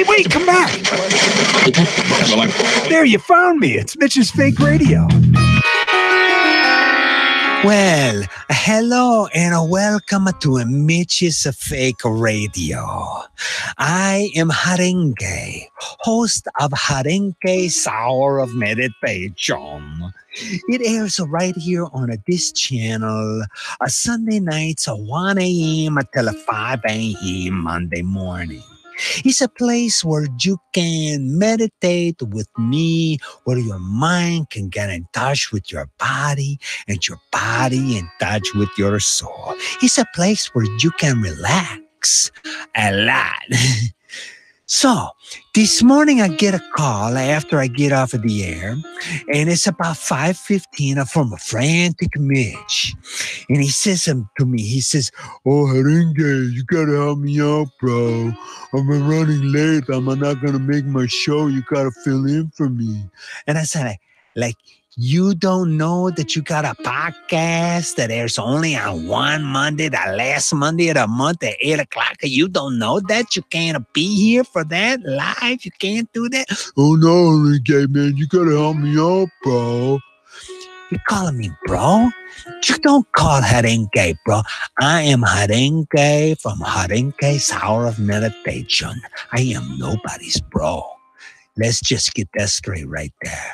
Wait, come back. There, you found me. It's Mitch's Fake Radio. Well, hello and welcome to Mitch's Fake Radio. I am Haringe, host of Haringe's Hour of Meditation. It airs right here on this channel, Sunday nights at 1 a.m. until 5 a.m. Monday morning. It's a place where you can meditate with me, where your mind can get in touch with your body and your body in touch with your soul. It's a place where you can relax a lot. So, this morning I get a call after I get off of the air, and it's about 5:15 from a frantic Mitch. And he says to me, he says, "Oh, Haringe, you gotta help me out, bro. I'm running late. I'm not gonna make my show. You gotta fill in for me." And I said, like, you don't know that you got a podcast that airs only on one Monday, the last Monday of the month at 8 o'clock? You don't know that? You can't be here for that live? You can't do that? "Oh, no, Haringe, man. You gotta help me out, bro." You calling me bro? You don't call Haringe, bro. I am Haringe from Haringe's Hour of Meditation. I am nobody's bro. Let's just get that straight right there.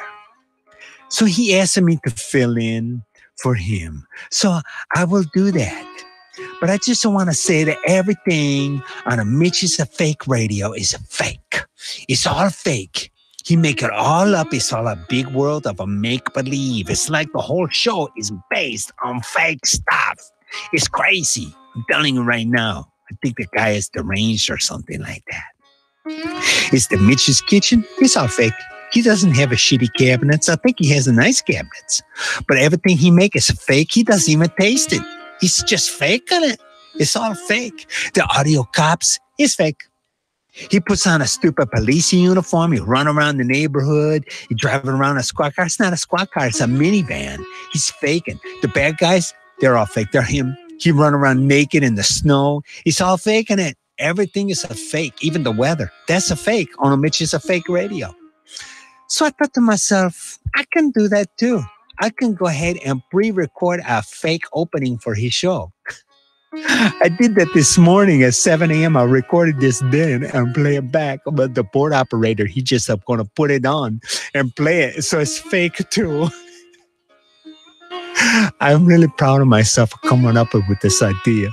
So he asked me to fill in for him. So I will do that. But I just want to say that everything on a Mitch's Fake Radio is fake. It's all fake. He make it all up. It's all a big world of a make-believe. It's like the whole show is based on fake stuff. It's crazy. I'm telling you right now. I think the guy is deranged or something like that. It's the Mitch's Kitchen. It's all fake. He doesn't have a shitty cabinets. I think he has a nice cabinets. But everything he makes is fake. He doesn't even taste it. He's just faking it. It's all fake. The audio cops is fake. He puts on a stupid police uniform. He run around the neighborhood. He driving around a squad car. It's not a squad car. It's a minivan. He's faking. The bad guys, they're all fake. They're him. He run around naked in the snow. He's all faking it. Everything is a fake. Even the weather. That's a fake. On Mitch's Fake Radio. So I thought to myself, I can do that too. I can go ahead and pre-record a fake opening for his show. I did that this morning at 7 a.m. I recorded this then and play it back. But the board operator, he just up going to put it on and play it. So it's fake too. I'm really proud of myself for coming up with this idea.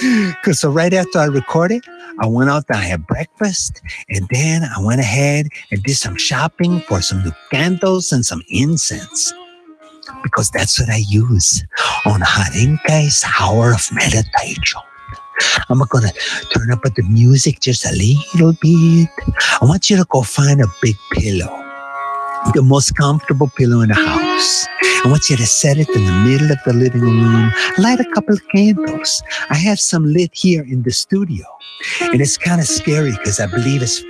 Because so right after I recorded, I went out and I had breakfast, and then I went ahead and did some shopping for some new candles and some incense. Because that's what I use on Haringe's Hour of Meditation. I'm going to turn up the music just a little bit. I want you to go find a big pillow. The most comfortable pillow in the house. I want you to set it in the middle of the living room. Light a couple of candles. I have some lit here in the studio. And it's kind of scary because I believe it's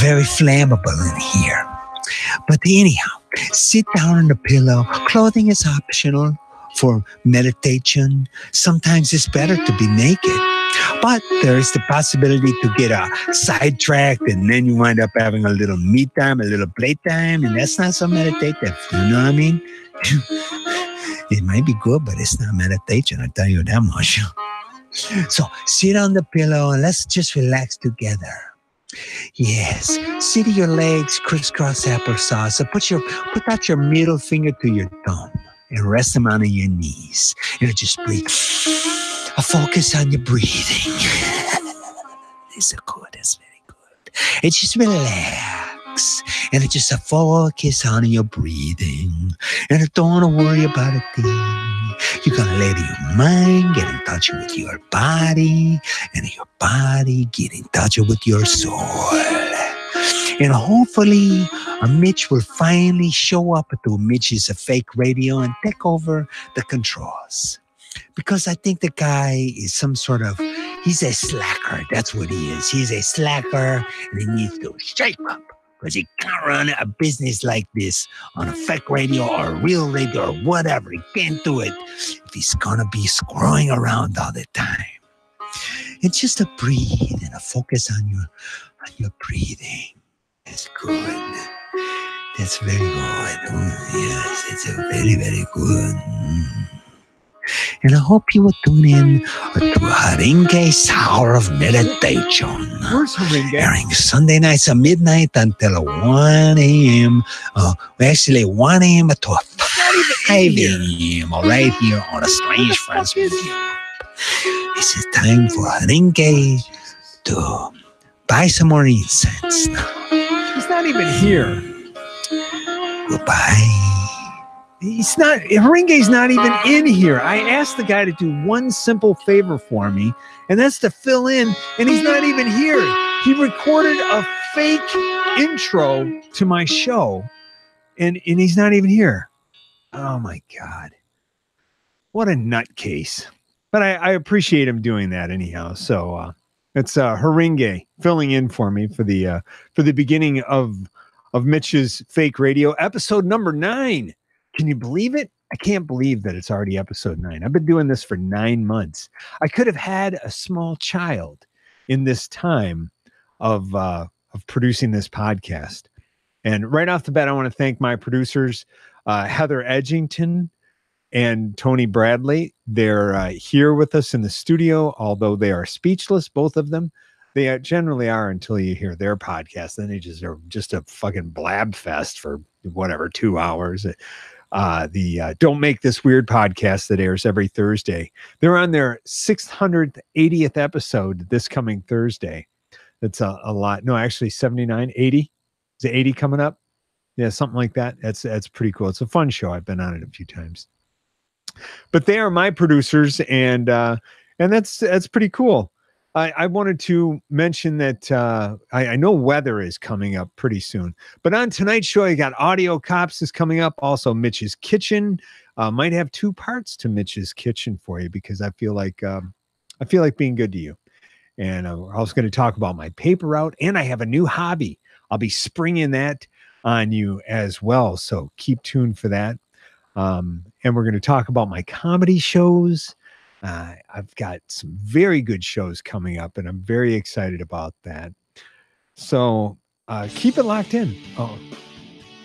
very flammable in here. But anyhow, sit down on the pillow. Clothing is optional for meditation. Sometimes it's better to be naked. But there is the possibility to get sidetracked, and then you wind up having a little me time, a little playtime, and that's not so meditative. You know what I mean? It might be good, but it's not meditation, I tell you that much. So sit on the pillow and let's just relax together. Yes, sit your legs crisscross applesauce. So put out your middle finger to your thumb and rest them on your knees. And just breathe. Focus on your breathing. It's good. That's very good. And just relax. And just focus on your breathing. And don't worry about a thing. You're going to let your mind get in touch with your body. And your body get in touch with your soul. And hopefully, Mitch will finally show up to Mitch's Fake Radio and take over the controls. Because I think the guy is he's a slacker. That's what he is. He's a slacker and he needs to shape up. Because he can't run a business like this on a fake radio or a real radio or whatever. He can't do it if he's going to be screwing around all the time. and just to breathe and to focus on your breathing. That's good. That's very good. Yes, it's very, very good. And I hope you will tune in to Haringe's Hour of Meditation. Where's Haringe? Airing Sunday nights at midnight until 1 a.m. Actually, 1 a.m. to 5 a.m. Right here on a Strange Friends Media. This is time for Haringe to buy some more incense. He's not even here. Goodbye. Haringe's not even in here. I asked the guy to do one simple favor for me, and that's to fill in, and he's not even here. He recorded a fake intro to my show, and he's not even here. Oh my God. What a nutcase. But I appreciate him doing that anyhow. So it's Haringe filling in for me for the beginning of Mitch's Fake Radio, episode number 9. Can you believe it? I can't believe that it's already episode 9. I've been doing this for 9 months. I could have had a small child in this time of producing this podcast. And right off the bat, I want to thank my producers, Heather Edgington and Tony Bradley. They're here with us in the studio, although they are speechless, both of them. They generally are until you hear their podcast. Then they just are just a fucking blab fest for whatever, 2 hours. The Don't Make This Weird podcast that airs every Thursday. They're on their 680th episode this coming Thursday. That's a lot. No, actually 79, 80. Is it 80 coming up? Yeah, something like that. That's pretty cool. It's a fun show. I've been on it a few times. But they are my producers, and that's pretty cool. I wanted to mention that I know weather is coming up pretty soon. But on tonight's show, I got Audio Cops is coming up. Also, Mitch's Kitchen. Might have 2 parts to Mitch's Kitchen for you because I feel like being good to you. And we're also going to talk about my paper route, and I have a new hobby. I'll be springing that on you as well. So keep tuned for that. And we're going to talk about my comedy shows. I've got some very good shows coming up, and I'm very excited about that. So keep it locked in. Oh.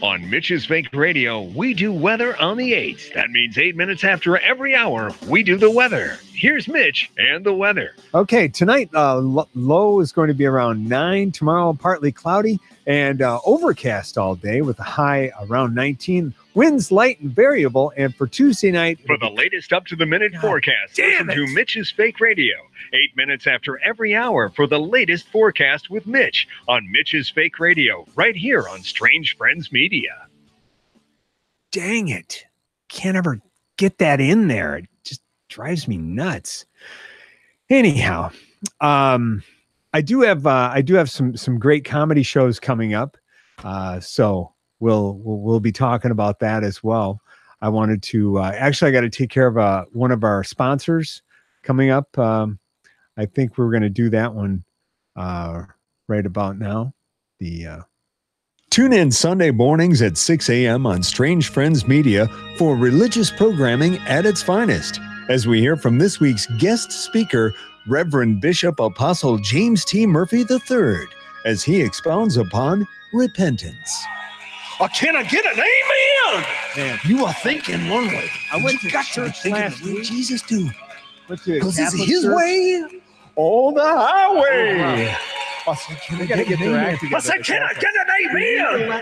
On Mitch's Fake Radio, we do weather on the 8th. That means 8 minutes after every hour, we do the weather. Here's Mitch and the weather. Okay, tonight, low is going to be around 9. Tomorrow, partly cloudy and overcast all day with a high around 19. Winds light and variable. And for Tuesday night... For the latest up-to-the-minute forecast, listen to Mitch's Fake Radio. 8 minutes after every hour for the latest forecast with Mitch on Mitch's Fake Radio, right here on Strange Friends Media. Dang it. Can't ever get that in there. It just drives me nuts. Anyhow, I do have some great comedy shows coming up. So we'll be talking about that as well. I wanted to actually I got to take care of one of our sponsors coming up. I think we're going to do that one right about now. Tune in Sunday mornings at 6 a.m. on Strange Friends Media for religious programming at its finest, as we hear from this week's guest speaker, Reverend Bishop Apostle James T. Murphy III, as he expounds upon repentance. Can I get an amen? Man, You are thinking one way. I went to got to be church thinking last the way week. Jesus do. because Because it's his way or the highway. I said, can We got to get their act together. I said, can I get an amen?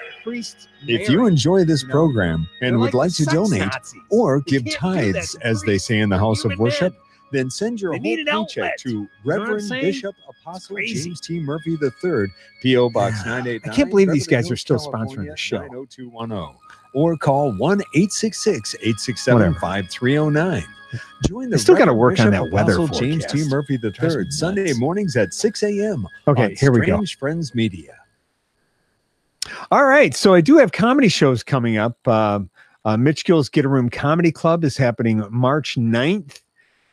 If you enjoy this program and would like to donate or give tithes, as they say in the house of worship, then send your They need whole an paycheck outlet. to know what I'm Reverend saying? Bishop Apostle Crazy. James T. Murphy III, P.O. Box 989. I can't believe these Beverly guys are Hills, still California, sponsoring the show. 90210. Or call 1-866-867-5309. Join the I still gotta Reverend work on Bishop that weather Apostle James T. forecast. Murphy Drives me III, Sunday nuts. mornings at 6 a.m. Okay, on here we go. Strange Friends Media. All right, so I do have comedy shows coming up. Mitch Gill's Get a Room Comedy Club is happening March 9th.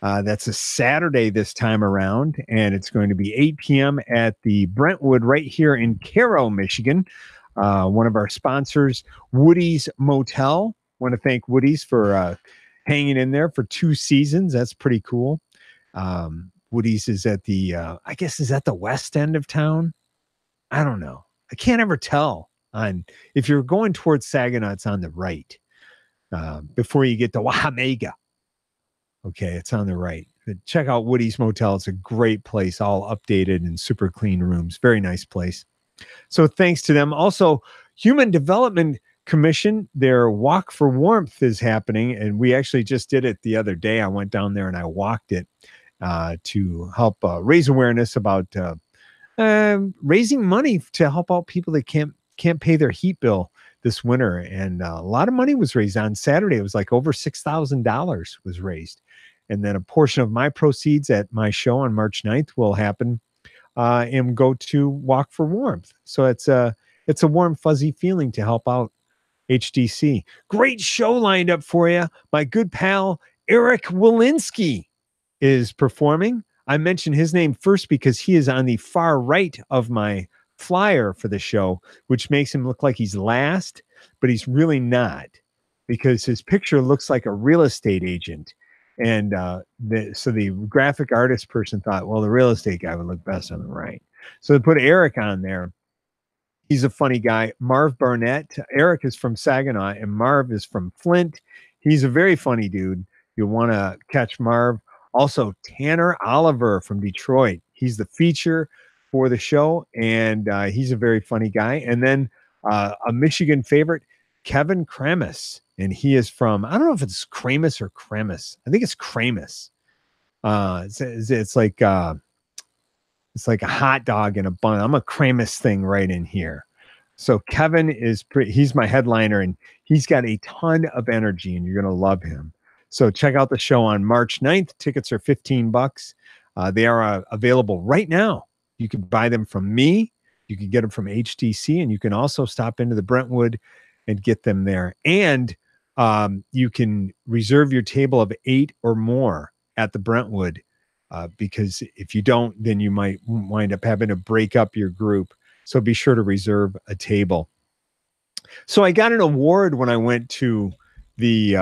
That's a Saturday this time around, and it's going to be 8 p.m. at the Brentwood right here in Caro, Michigan. One of our sponsors, Woody's Motel. Want to thank Woody's for hanging in there for 2 seasons. That's pretty cool. Woody's is at the, I guess, is at the west end of town. I don't know. I can't ever tell. If you're going towards Saginaw, it's on the right before you get to Wahamega. Okay, it's on the right. But check out Woody's Motel. It's a great place, all updated and super clean rooms. Very nice place. So thanks to them. Also, Human Development Commission, their Walk for Warmth is happening. And we actually just did it the other day. I went down there and I walked it to help raise awareness about raising money to help out people that can't pay their heat bill this winter. And a lot of money was raised on Saturday. It was like over $6,000 was raised. And then a portion of my proceeds at my show on March 9th will happen and go to Walk for Warmth. So it's a warm, fuzzy feeling to help out HDC. Great show lined up for you. My good pal, Eric Walensky, is performing. I mentioned his name first because he is on the far right of my flyer for the show, which makes him look like he's last, but he's really not, because his picture looks like a real estate agent. And so the graphic artist person thought, well, the real estate guy would look best on the right. So they put Eric on there. He's a funny guy. Marv Barnett. Eric is from Saginaw and Marv is from Flint. He's a very funny dude. You'll want to catch Marv. Also, Tanner Oliver from Detroit. He's the feature for the show, and he's a very funny guy. And then a Michigan favorite, Kevin Kramus, and he is from, I don't know if it's Kramus or Kramus. I think it's Kramus. It's like a hot dog in a bun. I'm a Kramus thing right in here. So Kevin he's my headliner, and he's got a ton of energy, and you're going to love him. So check out the show on March 9th. Tickets are $15. They are available right now. You can buy them from me. You can get them from HTC, and you can also stop into the Brentwood and get them there. And you can reserve your table of 8 or more at the Brentwood, because if you don't, then you might wind up having to break up your group. So be sure to reserve a table. So I got an award when I went to the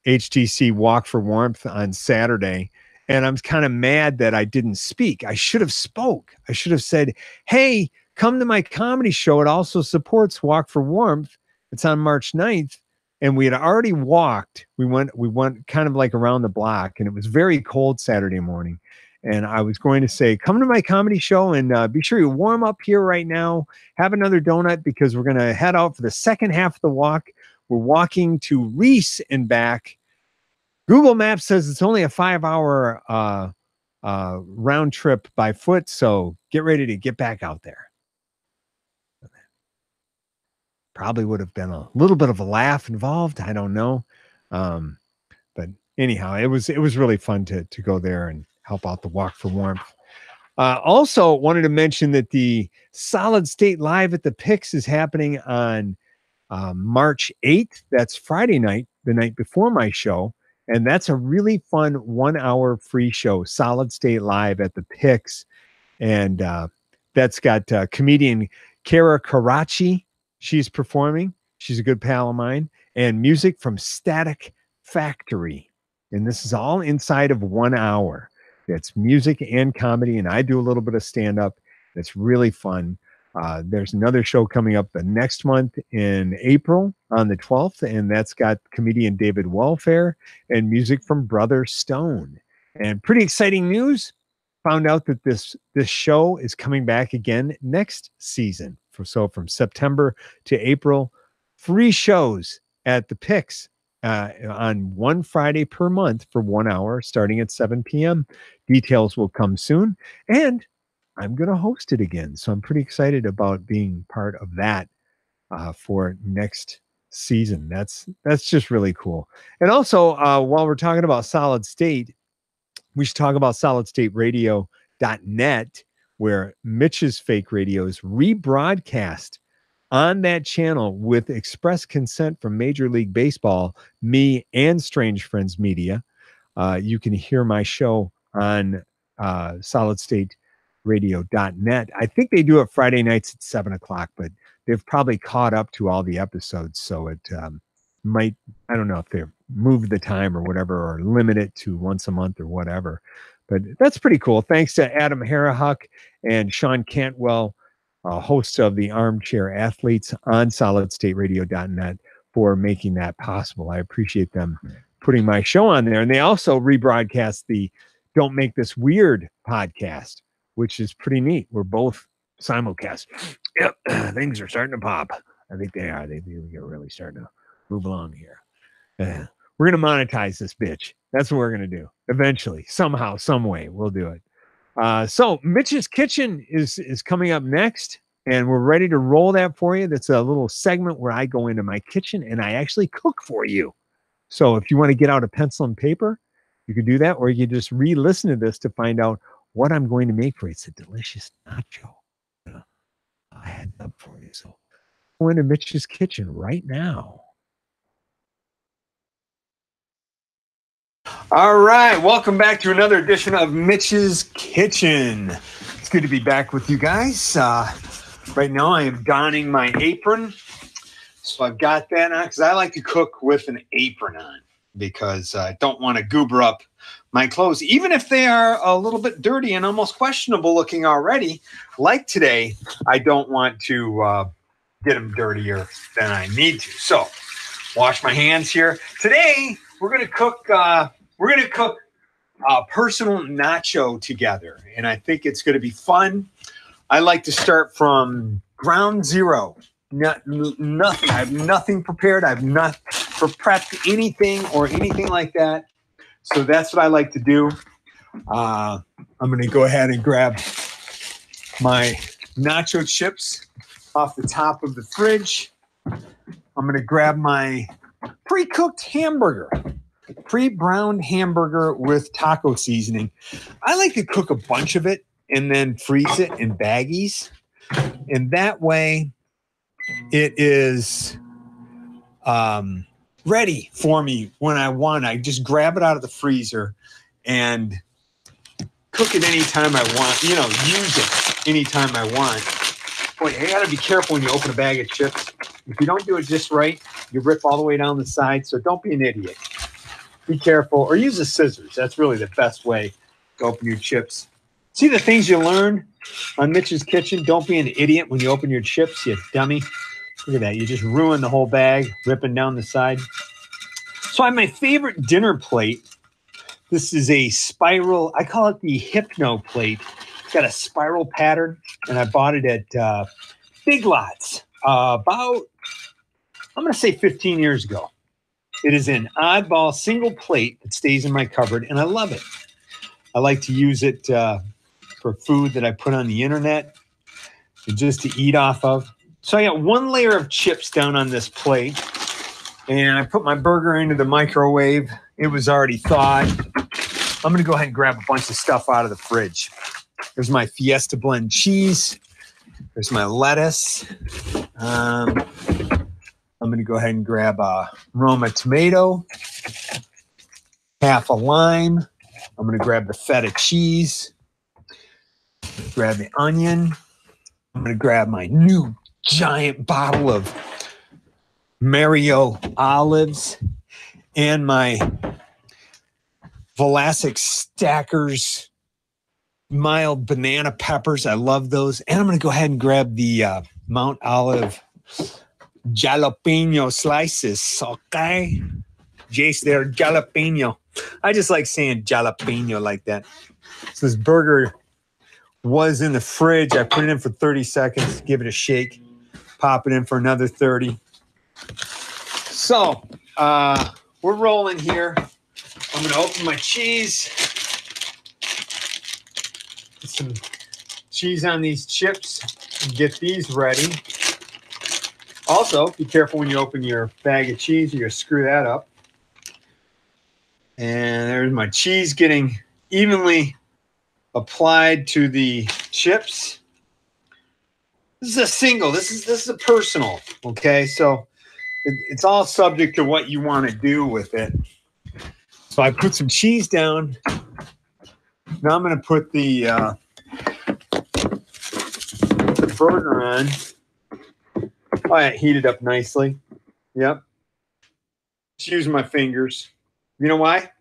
HTC Walk for Warmth on Saturday, and I'm kind of mad that I didn't speak. I should have spoke. I should have said, hey, come to my comedy show. It also supports Walk for Warmth. It's on March 9th. And we had already walked. We went kind of like around the block, and it was very cold Saturday morning. And I was going to say, come to my comedy show and be sure you warm up here right now. Have another donut, because we're going to head out for the second half of the walk. We're walking to Reese and back. Google Maps says it's only a 5-hour round trip by foot. So get ready to get back out there. Probably would have been a little bit of a laugh involved. I don't know. But anyhow, it was really fun to go there and help out the Walk for Warmth. Also wanted to mention that the Solid State Live at the Pix is happening on March 8th. That's Friday night, the night before my show. And that's a really fun 1-hour free show, Solid State Live at the Pix. And that's got comedian Kara Karachi. She's performing. She's a good pal of mine. And music from Static Factory. And this is all inside of 1 hour. It's music and comedy. And I do a little bit of stand-up. It's really fun. There's another show coming up the next month in April on the 12th. And that's got comedian David Welfare and music from Brother Stone. And pretty exciting news. Found out that this show is coming back again next season. So from September to April, free shows at the Pix on one Friday per month for 1 hour, starting at 7 p.m. Details will come soon, and I'm going to host it again. So I'm pretty excited about being part of that for next season. That's just really cool. And also, while we're talking about Solid State, we should talk about solidstateradio.net, where Mitch's Fake Radio is rebroadcast on that channel with express consent from Major League Baseball, me, and Strange Friends Media. You can hear my show on solidstateradio.net. I think they do it Friday nights at 7 o'clock, but they've probably caught up to all the episodes. So it might, I don't know if they've moved the time or whatever, or limit it to once a month or whatever. But that's pretty cool. Thanks to Adam Harahuck and Sean Cantwell, hosts of the Armchair Athletes on solidstateradio.net, for making that possible. I appreciate them putting my show on there. And they also rebroadcast the Don't Make This Weird podcast, which is pretty neat. We're both simulcast. Yep, things are starting to pop. I think they are. They're really starting to move along here. We're going to monetize this bitch. That's what we're going to do. Eventually, somehow, some way, we'll do it. So Mitch's Kitchen is coming up next, and we're ready to roll that for you. That's a little segment where I go into my kitchen and I actually cook for you. So if you want to get out a pencil and paper, you can do that, or you can just re-listen to this to find out what I'm going to make for you. It's a delicious nacho. I had up for you. So go into Mitch's Kitchen right now. All right, welcome back to another edition of Mitch's Kitchen. It's good to be back with you guys. Right now I am donning my apron. So I've got that on because I like to cook with an apron on because I don't want to goober up my clothes, even if they are a little bit dirty and almost questionable looking already. Like today, I don't want to get them dirtier than I need to. So wash my hands here. Today, we're going to cook a personal nacho together, and I think it's going to be fun. I like to start from ground zero. Nothing. I have nothing prepared. I've not prepped anything or anything like that. So that's what I like to do. I'm going to go ahead and grab my nacho chips off the top of the fridge. I'm going to grab my pre-cooked hamburger. Pre-browned hamburger with taco seasoning. I like to cook a bunch of it and then freeze it in baggies. And that way it is ready for me when I want. I just grab it out of the freezer and cook it anytime I want. Use it anytime I want. Boy, you got to be careful when you open a bag of chips. If you don't do it just right, you rip all the way down the side. So don't be an idiot. Be careful, or use the scissors. That's really the best way to open your chips. See the things you learn on Mitch's Kitchen? Don't be an idiot when you open your chips, you dummy. Look at that. You just ruined the whole bag, ripping down the side. So I have my favorite dinner plate. This is a spiral. I call it the Hypno plate. It's got a spiral pattern, and I bought it at Big Lots about, I'm going to say 15 years ago. It is an oddball single plate that stays in my cupboard, and I love it. I like to use it for food that I put on the internet and just to eat off of. So I got one layer of chips down on this plate, and I put my burger into the microwave. It was already thawed. I'm going to go ahead and grab a bunch of stuff out of the fridge. There's my Fiesta blend cheese. There's my lettuce. I'm going to go ahead and grab a Roma tomato, half a lime. I'm going to grab the feta cheese, grab the onion. I'm going to grab my new giant bottle of Mario olives and my Vlasic Stackers mild banana peppers. I love those. And I'm going to go ahead and grab the Mount Olive jalapeno slices. Okay. Jace there, jalapeno. I just like saying jalapeno like that. So this burger was in the fridge. I put it in for 30 seconds, give it a shake, pop it in for another 30. So we're rolling here. I'm going to open my cheese. Put some cheese on these chips and get these ready. Also, be careful when you open your bag of cheese. You're going to screw that up. And there's my cheese getting evenly applied to the chips. This is a single. This is a personal. Okay, so it's all subject to what you want to do with it. So I put some cheese down. Now I'm going to put the burger on. Oh, yeah, heated up nicely. Yep. Just using my fingers. You know why?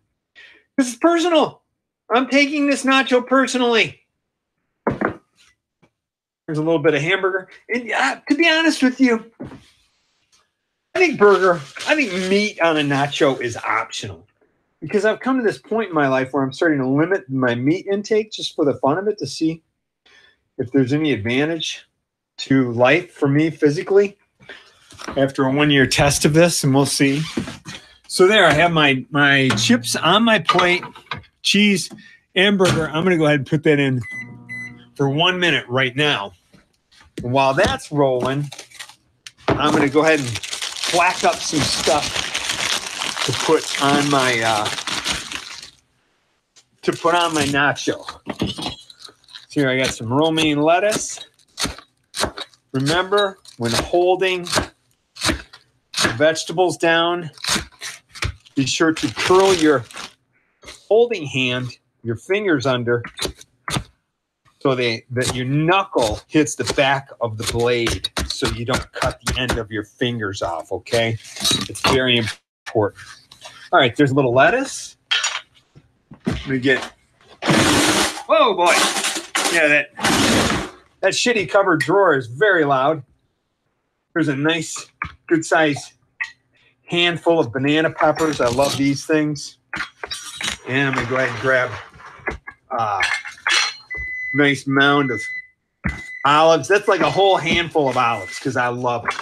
This is personal. I'm taking this nacho personally. There's a little bit of hamburger. And to be honest with you, I think meat on a nacho is optional. Because I've come to this point in my life where I'm starting to limit my meat intake just for the fun of it to see if there's any advantage to life for me physically after a 1-year test of this, and we'll see. So there, I have my chips on my plate, cheese and burger. I'm going to go ahead and put that in for 1 minute right now. And while that's rolling, I'm going to go ahead and whack up some stuff to put on my nacho. So here I got some romaine lettuce. Remember, when holding vegetables down, be sure to curl your holding hand, your fingers under, so that your knuckle hits the back of the blade so you don't cut the end of your fingers off, okay? It's very important. All right, there's a little lettuce. Let me get, oh boy. Yeah, that shitty cupboard drawer is very loud. There's a nice, good size handful of banana peppers. I love these things. And I'm going to go ahead and grab a nice mound of olives. That's like a whole handful of olives because I love it.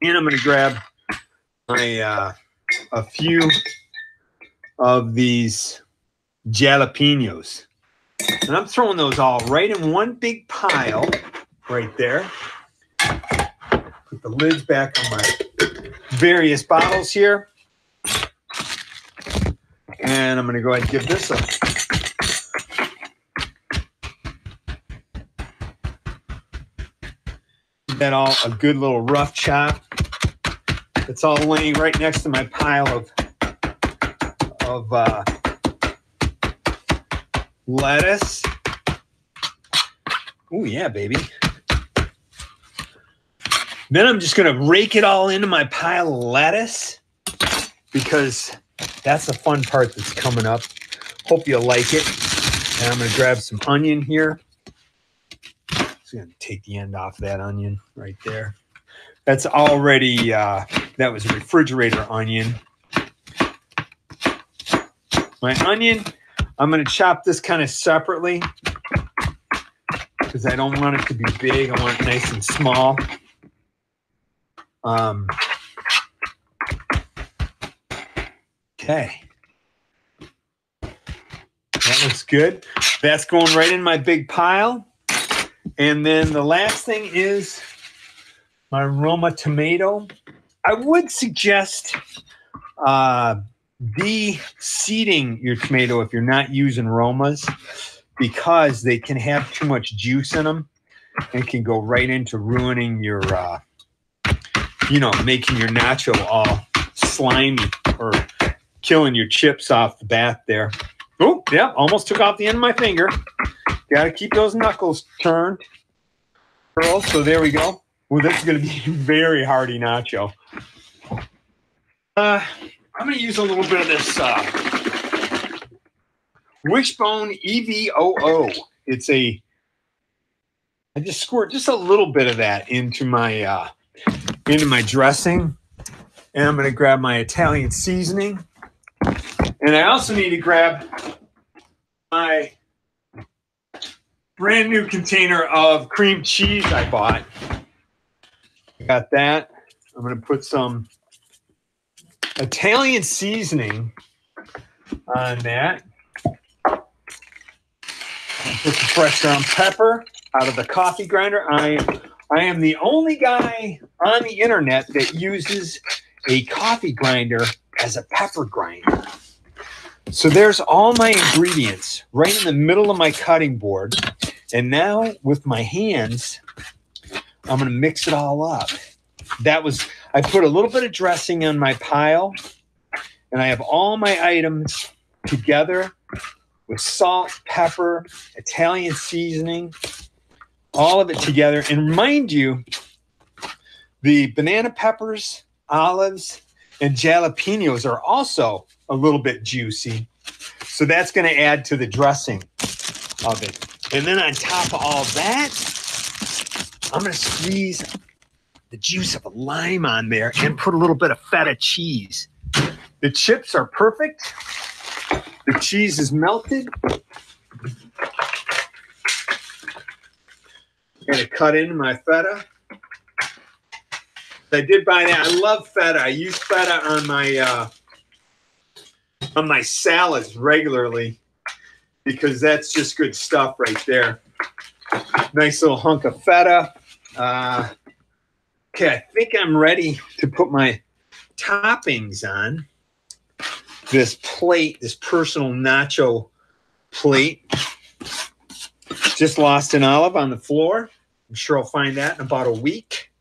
And I'm going to grab a few of these jalapenos. And I'm throwing those all right in one big pile right there. Put the lids back on my various bottles here. And I'm going to go ahead and give this a good little rough chop. It's all laying right next to my pile of lettuce. Oh yeah, baby. Then I'm just going to rake it all into my pile of lettuce because that's the fun part that's coming up. Hope you'll like it. And I'm going to grab some onion here. Just going to take the end off that onion right there. That's already, that was a refrigerator onion. My onion, I'm going to chop this kind of separately because I don't want it to be big. I want it nice and small. Okay. That looks good. That's going right in my big pile. And then the last thing is my Roma tomato. I would suggest de-seeding your tomato if you're not using Romas because they can have too much juice in them and can go right into ruining your, making your nacho all slimy or killing your chips off the bat there. Oh, yeah, almost took off the end of my finger. Got to keep those knuckles turned. So there we go. Well, this is going to be a very hearty nacho. I'm going to use a little bit of this Wishbone EVOO. I just squirt just a little bit of that into my dressing. And I'm going to grab my Italian seasoning. And I also need to grab my brand new container of cream cheese I bought. Got that. I'm going to put some Italian seasoning on that. Put the fresh ground pepper out of the coffee grinder. I am the only guy on the internet that uses a coffee grinder as a pepper grinder. So there's all my ingredients right in the middle of my cutting board. And now with my hands, I'm going to mix it all up. I put a little bit of dressing on my pile, and I have all my items together with salt, pepper, Italian seasoning, all of it together. And mind you, the banana peppers, olives, and jalapenos are also a little bit juicy. So that's going to add to the dressing of it. And then on top of all that, I'm going to squeeze the juice of a lime on there and put a little bit of feta cheese. The chips are perfect. The cheese is melted. I'm going to cut in my feta. I did buy that. I love feta. I use feta on my salads regularly because that's just good stuff right there. Nice little hunk of feta. Okay, I think I'm ready to put my toppings on this plate, this personal nacho plate. Just lost an olive on the floor. I'm sure I'll find that in about a week.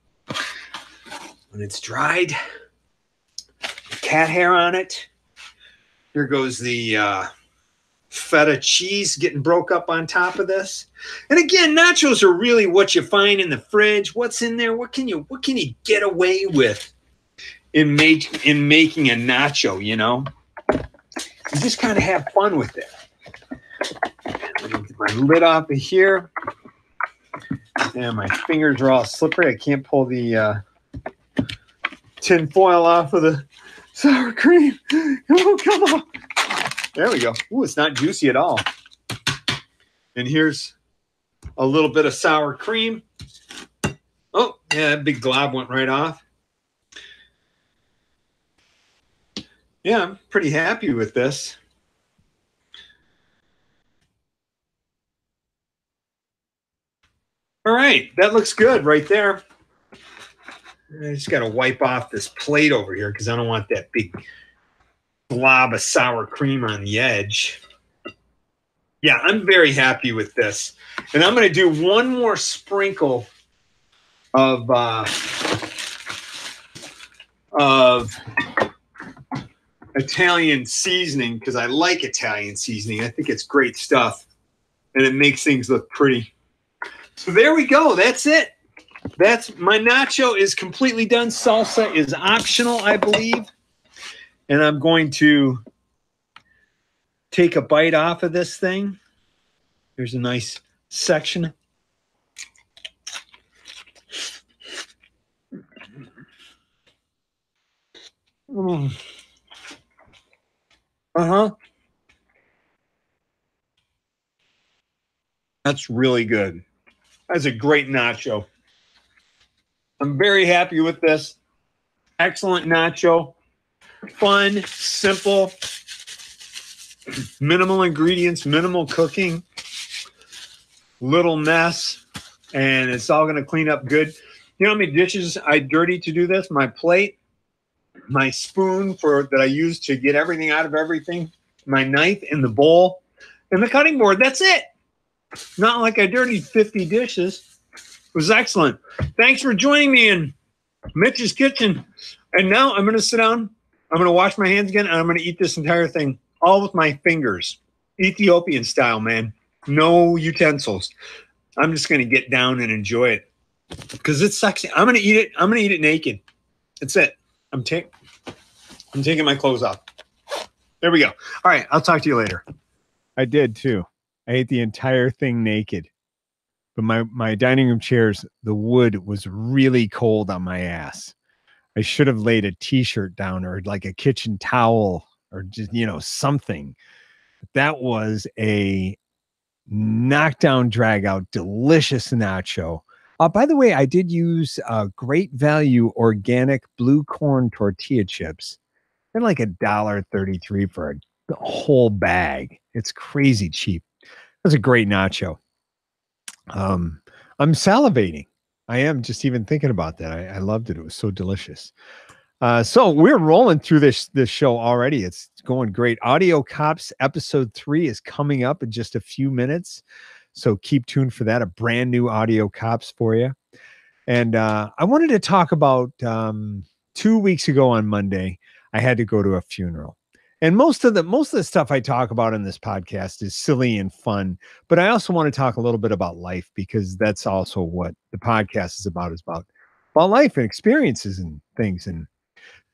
When it's dried, cat hair on it. Here goes the feta cheese getting broke up on top of this. And again, nachos are really what you find in the fridge. What's in there? What can you get away with in making a nacho, you know? You just kind of have fun with it. Let me get my lid off of here. And my fingers are all slippery. I can't pull the tin foil off of the sour cream. Oh, come on. There we go. Ooh, it's not juicy at all. And here's a little bit of sour cream. Oh, yeah, that big glob went right off. Yeah, I'm pretty happy with this. All right, that looks good right there. I just got to wipe off this plate over here because I don't want that big blob of sour cream on the edge. Yeah, I'm very happy with this. And I'm going to do one more sprinkle of Italian seasoning because I like Italian seasoning. I think it's great stuff. And it makes things look pretty. So there we go. That's it. That's my nacho is completely done. Salsa is optional, I believe. And I'm going to take a bite off of this thing. There's a nice section. That's really good. That's a great nacho. I'm very happy with this. Excellent nacho. Fun, simple, minimal ingredients, minimal cooking, little mess, and it's all going to clean up good. You know how many dishes I dirty to do this? My plate, my spoon that I use to get everything out of everything, my knife in the bowl, and the cutting board. That's it. Not like I dirtied 50 dishes. It was excellent. Thanks for joining me in Mitch's kitchen. And now I'm going to sit down. I'm going to wash my hands again, and I'm going to eat this entire thing all with my fingers. Ethiopian style, man. No utensils. I'm just going to get down and enjoy it because it's sexy. I'm going to eat it. I'm going to eat it naked. That's it. I'm taking my clothes off. There we go. All right. I'll talk to you later. I did too. I ate the entire thing naked. But my dining room chairs, the wood was really cold on my ass. I should have laid a t-shirt down or like a kitchen towel or just, something. That was a knockdown, drag out, delicious nacho. By the way, I did use great value organic blue corn tortilla chips. They're like $1.33 for a whole bag. It's crazy cheap. That's a great nacho. I'm salivating. I am just even thinking about that. I loved it. It was so delicious. So we're rolling through this show already. It's going great. Audio Cops episode 3 is coming up in just a few minutes. So keep tuned for that. A brand new Audio Cops for you. And I wanted to talk about 2 weeks ago on Monday, I had to go to a funeral. And most of the stuff I talk about in this podcast is silly and fun, but I also want to talk a little bit about life because that's also what the podcast is about life and experiences and things. And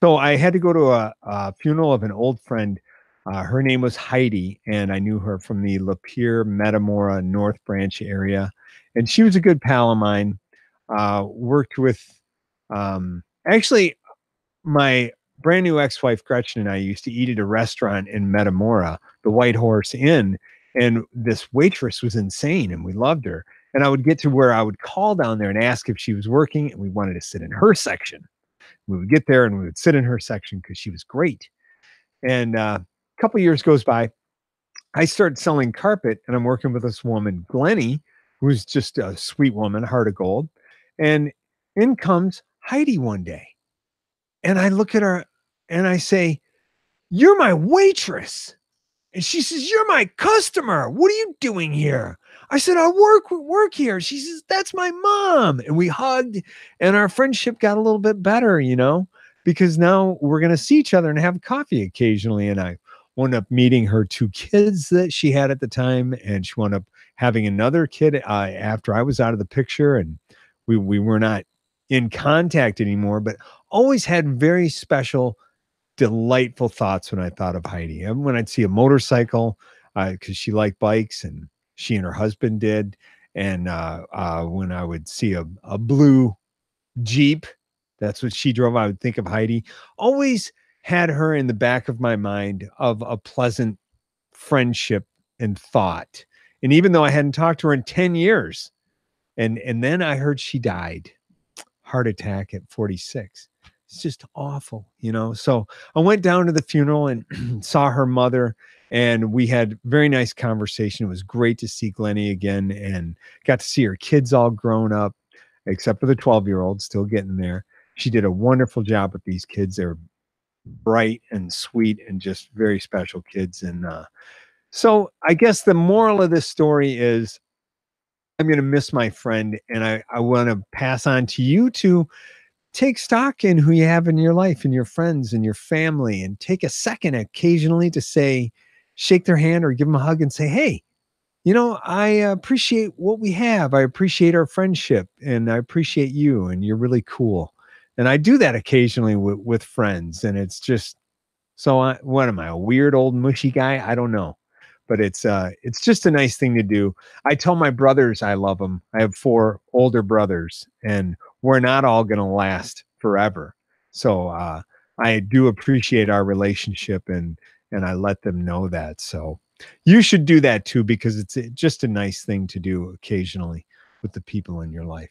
so I had to go to a funeral of an old friend Her name was Heidi, and I knew her from the Lapeer, Metamora, North Branch area. And she was a good pal of mine. Worked with, actually, my brand new ex-wife, Gretchen, and I used to eat at a restaurant in Metamora, the White Horse Inn. And this waitress was insane, and we loved her. And I would get to where I would call down there and ask if she was working, and we wanted to sit in her section. We would get there and we would sit in her section because she was great. And a couple of years goes by. I started selling carpet, and I'm working with this woman, Glennie, who's just a sweet woman, heart of gold. And in comes Heidi one day. And I look at her and I say, "You're my waitress." And she says, "You're my customer. What are you doing here?" I said, "I work here." She says, "That's my mom." And we hugged, and our friendship got a little bit better, because now we're going to see each other and have coffee occasionally. And I wound up meeting her 2 kids that she had at the time. And she wound up having another kid after I was out of the picture. And we were not in contact anymore, but always had very special, delightful thoughts when I thought of Heidi. And when I'd see a motorcycle, because she liked bikes, and she and her husband did. And when I would see a blue Jeep, that's what she drove, I would think of Heidi. Always had her in the back of my mind of a pleasant friendship and thought. And even though I hadn't talked to her in 10 years, and then I heard she died, heart attack at 46. It's just awful, So I went down to the funeral and saw her mother, and we had very nice conversation. It was great to see Glennie again, and got to see her kids all grown up, except for the 12-year-old, still getting there. She did a wonderful job with these kids. They're bright and sweet and just very special kids. And so I guess the moral of this story is I'm going to miss my friend, and I want to pass on to you to take stock in who you have in your life and your friends and your family, and take a second occasionally to say, shake their hand or give them a hug and say, "Hey, I appreciate what we have. I appreciate our friendship, and I appreciate you, and you're really cool." And I do that occasionally with friends. And it's just, what am I, a weird old mushy guy? I don't know. But it's just a nice thing to do. I tell my brothers I love them. I have 4 older brothers, and we're not all going to last forever. So I do appreciate our relationship, and I let them know that. So you should do that too, because it's just a nice thing to do occasionally with the people in your life.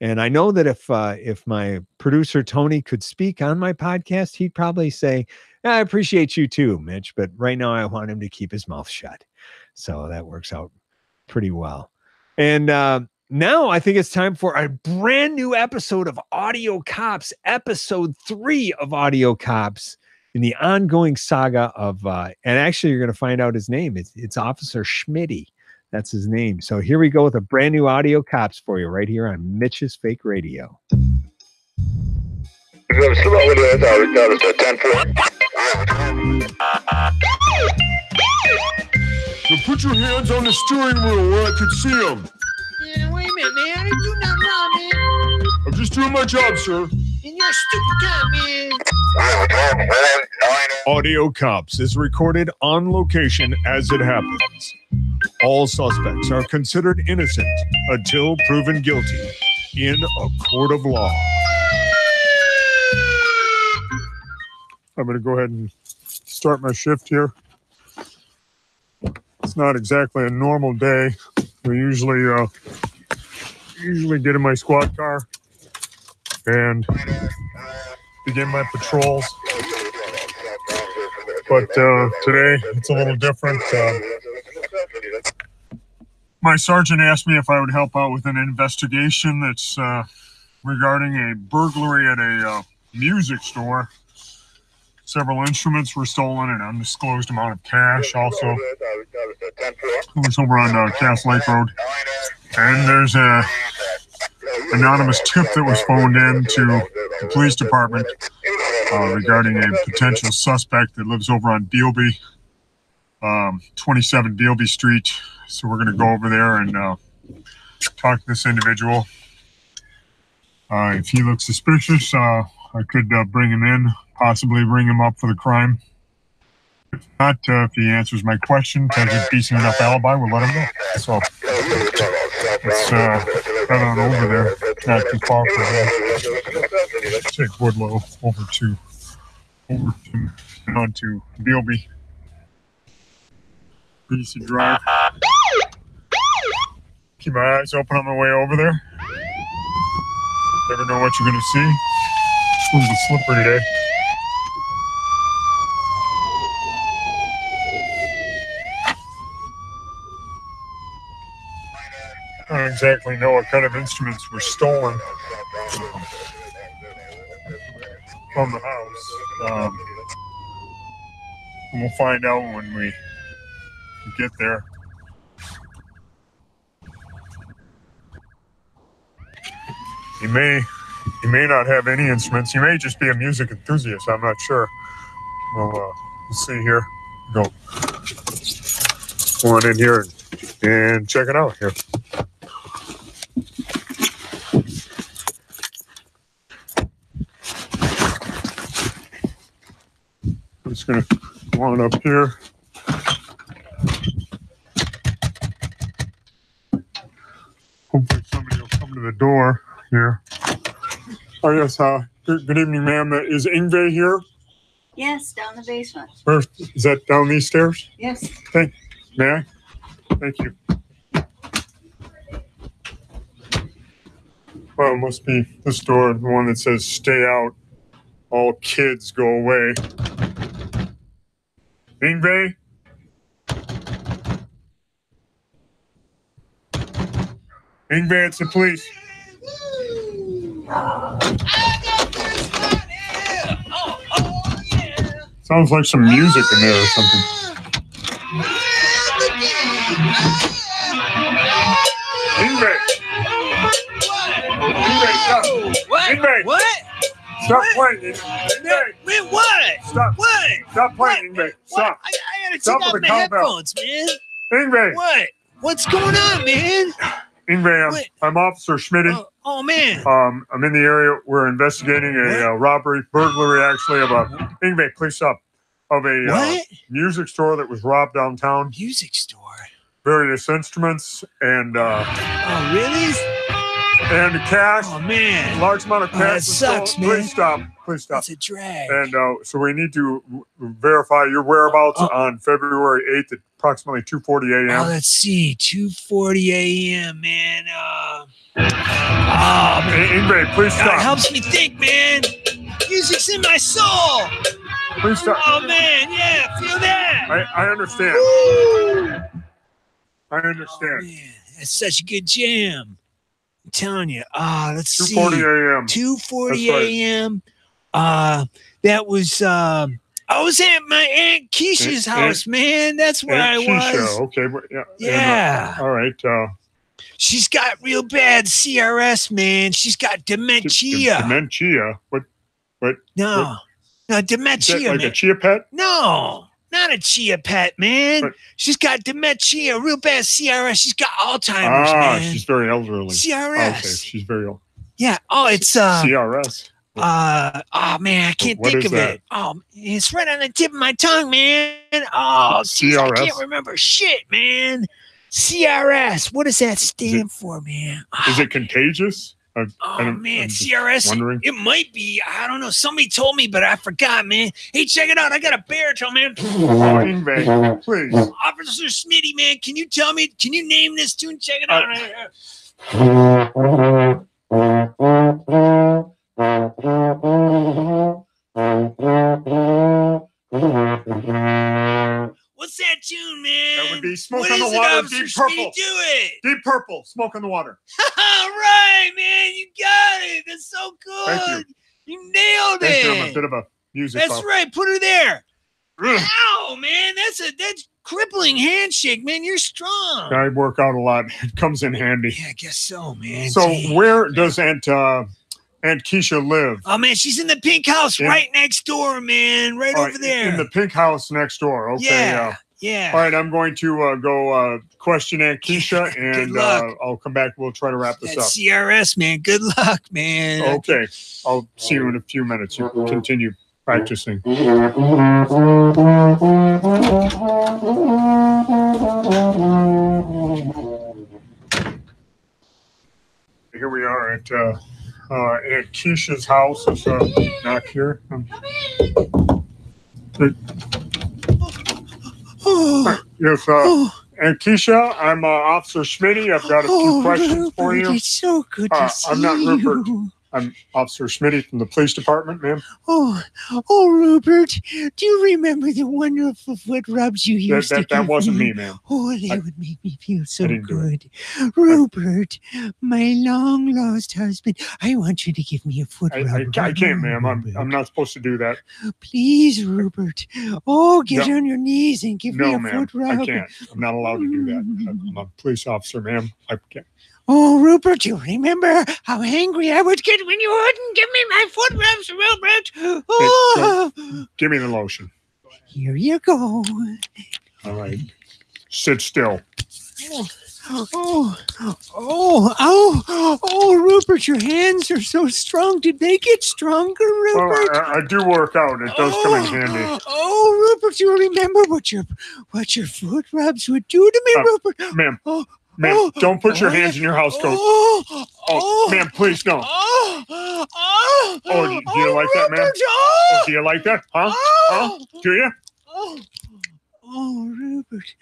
And I know that if my producer Tony could speak on my podcast, he'd probably say, "I appreciate you too, Mitch, but right now I want him to keep his mouth shut." So that works out pretty well. And now I think it's time for a brand new episode of Audio Cops, episode 3 of Audio Cops, in the ongoing saga of, and actually you're going to find out his name. It's Officer Schmitty. That's his name. So here we go with a brand new Audio Cops for you right here on Mitch's Fake Radio. So put your hands on the steering wheel where I could see them. Yeah, wait a minute, man. I didn't do nothing wrong, man. I'm just doing my job, sir. And you're a stupid cop, man. Audio Cops is recorded on location as it happens. All suspects are considered innocent until proven guilty in a court of law. I'm going to go ahead and start my shift here. It's not exactly a normal day. We usually get in my squad car and begin my patrols. But today it's a little different. My sergeant asked me if I would help out with an investigation that's regarding a burglary at a music store. Several instruments were stolen, and an undisclosed amount of cash also. It was over on Cass Lake Road. And there's a anonymous tip that was phoned in to the police department regarding a potential suspect that lives over on Bealby, 27 Bealby Street. So we're going to go over there and talk to this individual. If he looks suspicious, I could bring him in, possibly bring him up for the crime. Not if he answers my question, has a decent enough alibi, we'll let him go. So let's head on over there. Not too far from here. Take Woodlow over to on to Bealby. BC Drive. Keep my eyes open on my way over there. Never know what you're going to see. It's a little slippery today. I don't exactly know what kind of instruments were stolen from the house. And we'll find out when we get there. He may not have any instruments. He may just be a music enthusiast. I'm not sure. We'll see here. Go on in here and check it out here. I'm just going to go on up here. Hopefully somebody will come to the door here. Oh, yes. Good evening, ma'am. Is Ingve here? Yes, down the basement. Where, is that down these stairs? Yes. May I? Thank you. Well, it must be this door, the one that says stay out. All kids go away. Ingve? Ingve, it's the police. Sounds like some music in there or something. Ingve! Ingve, stop! Ingve! What? Stop playing, Ingve! Man, what? Stop! What? Stop playing, Ingve! Stop! I gotta Stop take off with my the cowbell. headphones, man. Ingve! What? What's going on, man? Ingve, I'm Officer Schmitty. Oh, man. I'm in the area. We're investigating a robbery, burglary, actually, of a Ingve, please stop. Of a music store that was robbed downtown. Music store. Various instruments and Oh, really? and cash. Oh, man. Large amount of cash. That was sucks, stolen. man. Please stop. Please stop. That's a drag. And so we need to verify your whereabouts on February 8th at approximately 2:40 a.m. Now, let's see. 2:40 a.m., man. Man. Ingve, please God, stop. it helps me think, man. Music's in my soul. Please stop. Oh, man. Yeah, feel that. I understand. Woo! I understand. Oh, man. That's such a good jam. I'm telling you. Let's see. 2:40 a.m. 2:40 That's right. a.m. That was I was at my Aunt Keisha's house, man. That's where I Keisha. was. Okay, but yeah. Yeah. All right. She's got real bad CRS, man. She's got dementia. Dementia. What? No, dementia, Is that like man. a chia pet? No, not a chia pet, man. But- She's got dementia, real bad CRS. She's got Alzheimer's, man. She's very elderly. CRS. Okay, she's very old. Yeah. Oh, it's CRS. oh man, I can't What think is of that? it. Oh, it's right on the tip of my tongue, man. Oh, geez, I CRS? can't remember shit, man. CRS. What does that stand for, man? Is it contagious? Man, I'm just CRS. wondering. It might be. I don't know. Somebody told me, but I forgot, man. Hey, check it out. I got a baritone, man. Ingve, please. Officer Smitty, man. Can you tell me? Can you name this tune? Check it out. What's that tune, man? That would be Smoke What on the is it, Water, Officer Deep Smitty? Purple. Do it. Deep Purple, Smoke on the Water. All right, man. You got it. That's so good. Thank You nailed Thank you. I'm a it. bit of a music That's buff. right. Put her there. Ugh. Ow, man. That's crippling handshake, man. You're strong. I work out a lot. It comes in handy. Yeah, I guess so, man. So Gee. where does Aunt Keisha live? Oh, man, she's in the pink house In- right next door, man. Right All over there. In the pink house next door. Okay. Yeah. Yeah. All right, I'm going to go question Aunt Keisha, Good and luck. I'll come back. We'll try to wrap this That up. CRS, man. Good luck, man. Okay. I'll see you in a few minutes. You continue. practicing. Here we are at Keisha's house. It's knock here. Yes, and Keisha, I'm Officer Schmitty. I've got a few questions for you. It's so good to see I'm not Rupert. you. I'm Officer Schmitty from the police department, ma'am. Oh, Rupert, do you remember the wonderful foot rubs you used to give That wasn't me, ma'am. Oh, that would make me feel so didn't do good. Rupert, my long-lost husband, I want you to give me a foot rub. I can't, ma'am. I'm not supposed to do that. Please, Rupert. Oh, get on your knees and give me a ma'am, foot rub. I can't. I'm not allowed to do that. I'm a police officer, ma'am. I can't. Oh, Rupert, you remember how angry I would get when you wouldn't give me my foot rubs, Rupert? Oh. Hey, give me the lotion. Here you go. All right. Sit still. Oh, Rupert, your hands are so strong. Did they get stronger, Rupert? Well, I do work out. It does come in handy. Oh, Rupert, you remember what your foot rubs would do to me, Rupert? Ma'am. Ma'am, don't put your hands in your house coat. Ma'am, please, no. Do you like that, ma'am? Do you like that? Huh? Do you? Rupert.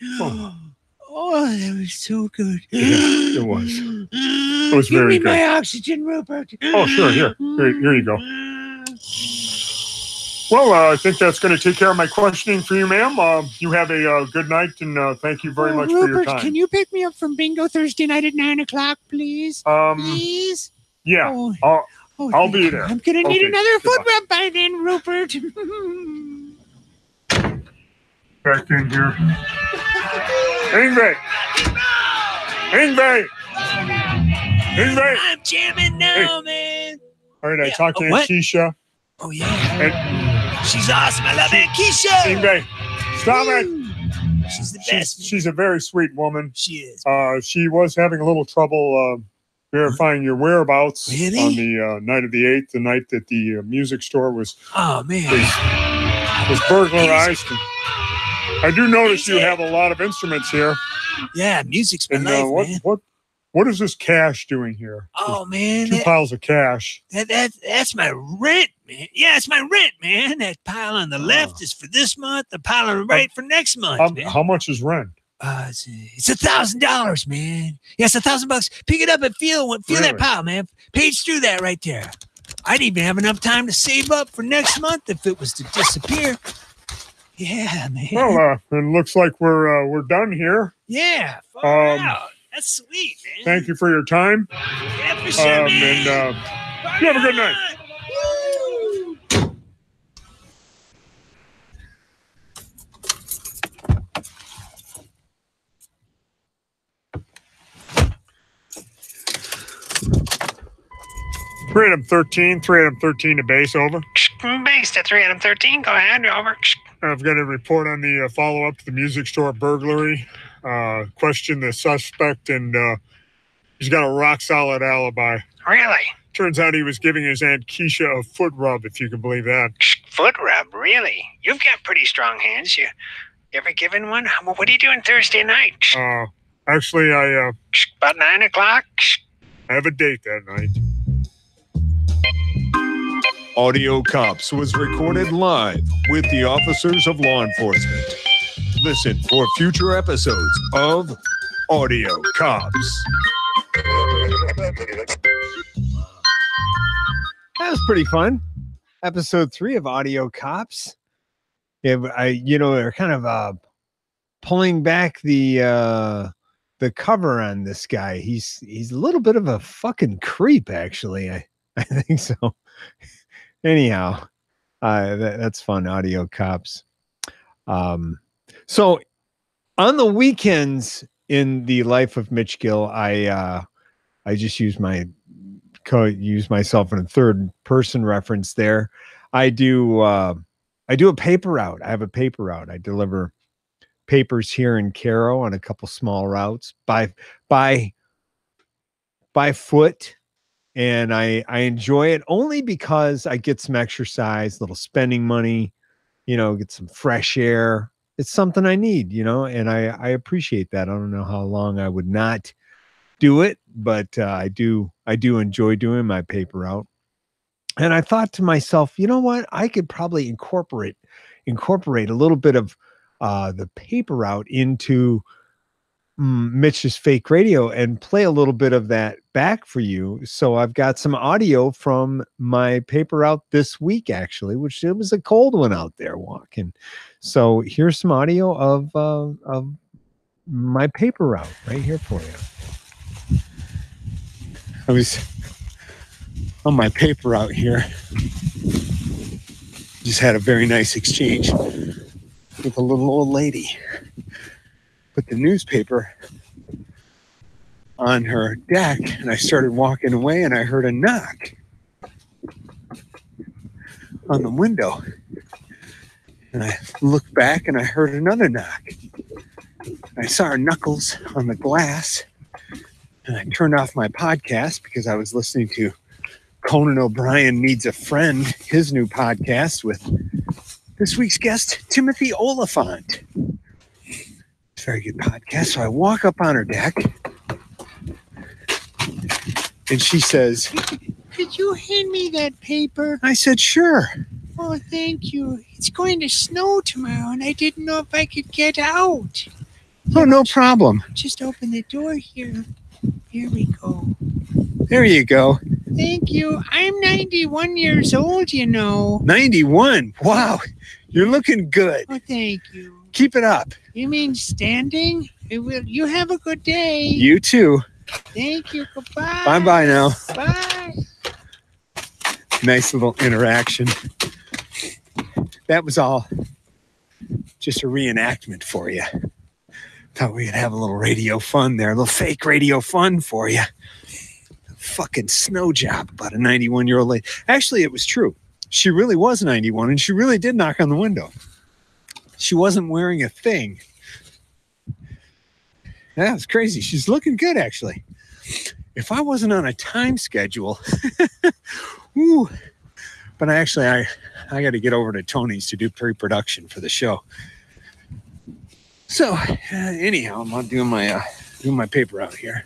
Oh, that was so good. Yeah, it was. It was very good. Give me my oxygen, Rupert. Oh, sure. Here you go. Well, I think that's going to take care of my questioning for you, ma'am. You have a good night, and thank you very much Rupert, for your time. Can you pick me up from bingo Thursday night at 9:00, please? Please? Yeah, I'll be there. I'm going to need another foot rub by then, Rupert. Back in here. Ingve! I'm jamming now, man. All right, I talked to Aunt Keisha. Oh, yeah. She's awesome. I love Aunt Keisha. Ingve, stop it. She's the best. She's a very sweet woman. She is. She was having a little trouble verifying your whereabouts on the night of the 8th, the night that the music store was burglarized. I do notice you have a lot of instruments here. Yeah, music's my life, man. What is this cash doing here? Oh, man. Two piles of cash. That's my rent, man. Yeah, it's my rent, man. That pile on the left is for this month. The pile on the right for next month, man. How much is rent? It's $1,000, man. Yeah, it's $1,000. Pick it up and feel that pile, man. Page through that right there. I'd even have enough time to save up for next month if it was to disappear. Yeah, man. Well, it looks like we're done here. Yeah. Wow. That's sweet, man. Thank you for your time. Yeah, for sure, man. And you have a good night. Woo! Adam 13 to base, over. Base to 3 Adam 13. Go ahead, over. I've got a report on the follow-up to the music store burglary. Questioned the suspect, and he's got a rock-solid alibi. Really? Turns out he was giving his Aunt Keisha a foot rub, if you can believe that. Foot rub? Really? You've got pretty strong hands. You ever given one? What are you doing Thursday night? Actually, I... About 9:00? I have a date that night. Audio Cops was recorded live with the officers of law enforcement. Listen for future episodes of Audio Cops. That was pretty fun. Episode 3 of Audio Cops. Yeah, they're kind of pulling back the cover on this guy. He's a little bit of a fucking creep, actually. I think so. Anyhow, that's fun. Audio Cops. So on the weekends in the life of Mitch Gill, I just use myself in a third person reference there. I do a paper route. I have a paper route. I deliver papers here in Caro on a couple small routes by foot. and I enjoy it only because I get some exercise, little spending money, get some fresh air. It's something I need, and I appreciate that. I don't know how long I would not do it, but I do enjoy doing my paper route. And I thought to myself, you know what? I could probably incorporate a little bit of the paper route into Mitch's Fake Radio and play a little bit of that back for you. So I've got some audio from my paper route this week, actually, which it was a cold one out there walking. So here's some audio of my paper route right here for you. I was on my paper route here. Just had a very nice exchange with a little old lady. Put the newspaper on her deck, and I started walking away, and I heard a knock on the window. And I looked back, and I heard another knock. I saw her knuckles on the glass, and I turned off my podcast because I was listening to Conan O'Brien Needs a Friend, his new podcast with this week's guest, Timothy Oliphant. It's a very good podcast. So I walk up on her deck, and she says, Could you hand me that paper? I said, sure. Oh, thank you. It's going to snow tomorrow, and I didn't know if I could get out. Oh, no problem. Just open the door here. Here we go. There you go. Thank you. I'm 91 years old, 91. Wow. You're looking good. Oh, thank you. Keep it up. You mean standing? You have a good day. You too. Thank you. Goodbye. Bye-bye now. Bye. Nice little interaction. That was all just a reenactment for you. Thought we could have a little radio fun there, a little fake radio fun for you. A fucking snow job about a 91-year-old lady. Actually, it was true. She really was 91, and she really did knock on the window. She wasn't wearing a thing. That was crazy. She's looking good, actually. If I wasn't on a time schedule, ooh. But I got to get over to Tony's to do pre-production for the show. So anyhow, I'm doing my paper out here.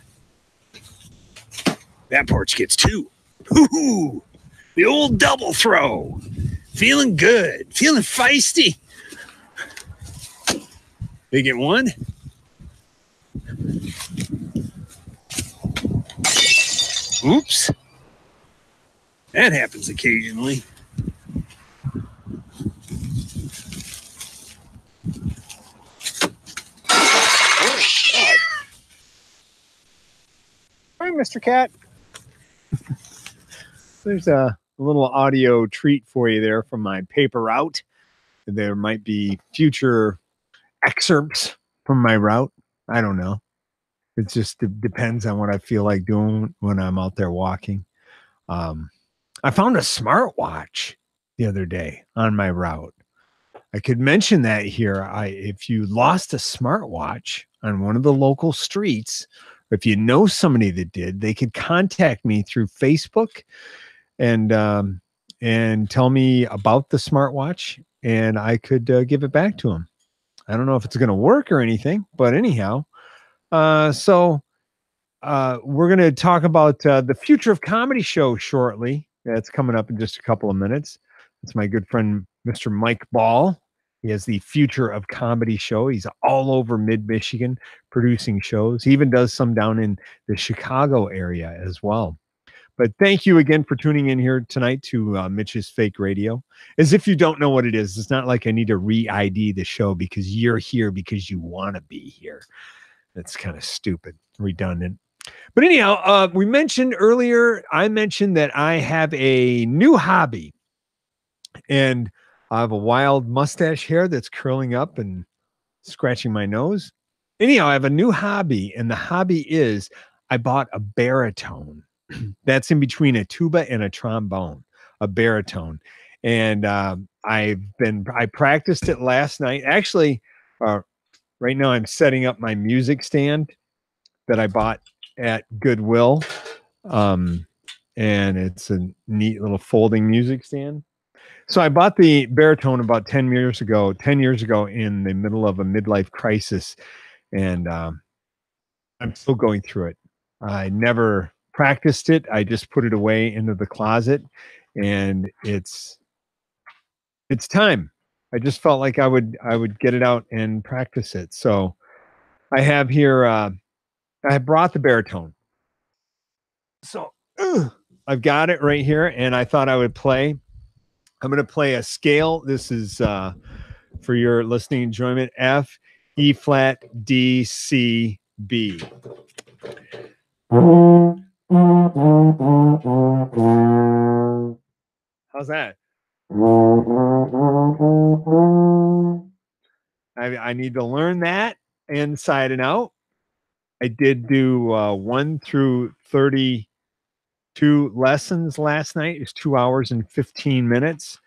That porch gets 2. Ooh, the old double throw. Feeling good. Feeling feisty. They get 1. Oops. That happens occasionally. Hi, Mr. Cat. There's a little audio treat for you there from my paper route. There might be future excerpts from my route. I don't know. It just depends on what I feel like doing when I'm out there walking. I found a smartwatch the other day on my route. I could mention that here. If you lost a smartwatch on one of the local streets, if you know somebody that did, they could contact me through Facebook and tell me about the smartwatch, and I could give it back to them. I don't know if it's going to work or anything, but anyhow, so we're going to talk about the Future of Comedy show shortly. That's coming up in just a couple of minutes. It's my good friend, Mr. Mike Ball. He has the Future of Comedy show. He's all over mid-Michigan producing shows. He even does some down in the Chicago area as well. But thank you again for tuning in here tonight to Mitch's Fake Radio. As if you don't know what it is, it's not like I need to re-ID the show because you're here because you want to be here. That's kind of stupid, redundant. But anyhow, I mentioned that I have a new hobby. And I have a wild mustache hair that's curling up and scratching my nose. Anyhow, I have a new hobby, and the hobby is I bought a baritone. That's in between a tuba and a trombone, a baritone. And I practiced it last night. Actually, right now I'm setting up my music stand that I bought at Goodwill. and it's a neat little folding music stand. So I bought the baritone about 10 years ago in the middle of a midlife crisis, and I'm still going through it. I never practiced it. I just put it away into the closet, and it's time. I just felt like I would get it out and practice it. So I have here I brought the baritone. So I've got it right here, and I thought I would play. I'm going to play a scale. This is for your listening enjoyment: F, E flat, D, C, B. How's that? I need to learn that inside and out. I did do 1 through 32 lessons last night. It was 2 hours and 15 minutes.